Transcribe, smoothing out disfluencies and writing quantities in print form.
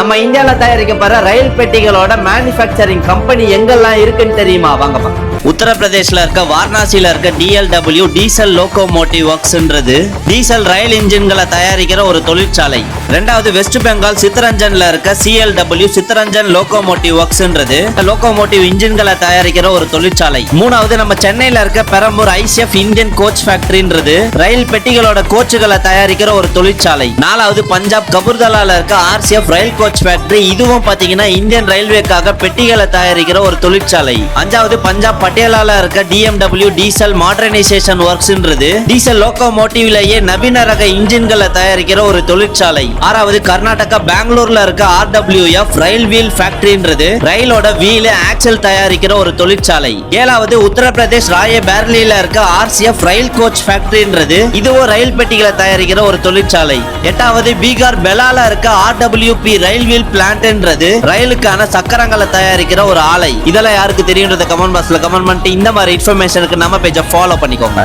நம்ம இந்தியால தயாரிக்கப்படுற ரயில் பெட்டிகளோட manufacturing company எங்கெல்லாம் இருக்குன்னு தெரியுமா? வாங்க பார்க்கலாம். உத்தரப்பிரதேஷ்ல இருக்க வாரணாசியில இருக்க DLW டீசல் லோகோமோட்டிவ் ஒர்க்ஸ்ன்றது டீசல் ரயில் இன்ஜின்களை தயாரிக்கிற ஒரு தொழிற்சாலை. ரெண்டாவது வெஸ்ட் பெங்கால் சித்தரஞ்சன்ல இருக்க CLW சித்தரஞ்சன் லோகோமோட்டிவ் ஒர்க்ஸ்ன்றது லோகோமோட்டிவ் இன்ஜின்களை தயாரிக்கிற ஒரு தொழிற்சாலை. மூணாவது நம்ம சென்னையில இருக்க பெரம்பூர் ICF இந்தியன் கோச் ஃபேக்டரின்றது ரயில் பெட்டிகளோட கோச்சுகளை தயாரிக்கிற ஒரு தொழிற்சாலை. நாலாவது பஞ்சாப் கபூர்தலால இருக்க RCF ரயில் கோச் ஃபேக்டரி, இதுவும் பாத்தீங்கன்னா இந்தியன் ரயில்வேக்காக பெட்டிகளை தயாரிக்கிற ஒரு தொழிற்சாலை. அஞ்சாவது பஞ்சாப் பட்டியாலால இருக்க DMW டீசல் மாடர்னைசேஷன் ஒர்க்ஸ்ன்றது டீசல் லோகோமோட்டிவ்லயே நவீன ரக இன்ஜின்களை தயாரிக்கிற ஒரு தொழிற்சாலை. ஆறாவது கர்நாடகா பெங்களூர்ல இருக்க RWF ரயில் வீல் ஃபேக்டரின்றது ரயிலோட வீல் ஆக்சல் தயாரிக்கிற ஒரு தொழிற்சாலை. ஏழாவது உத்தரப்பிரதேஷ் ராயபரேலில இருக்க RCF ரயில் கோச் ஃபேக்டரின்றது இதுவும் ரயில் பெட்டிகளை தயாரிக்கிற ஒரு தொழிற்சாலை. எட்டாவது பீகார் பெலால இருக்க RWP ரயில் வீல் பிளான்ட்ன்றது ரயிலுக்கான சக்கரங்களை தயாரிக்கிற ஒரு ஆலை. இதெல்லாம் யாருக்கு தெரியும்ன்றத கமெண்ட் பாக்ஸ்ல கமெண்ட் பண்ணிட்டு இந்த மாதிரி இன்ஃபர்மேஷனுக்கு நம்ம பேஜை ஃபாலோ பண்ணிக்கோங்க.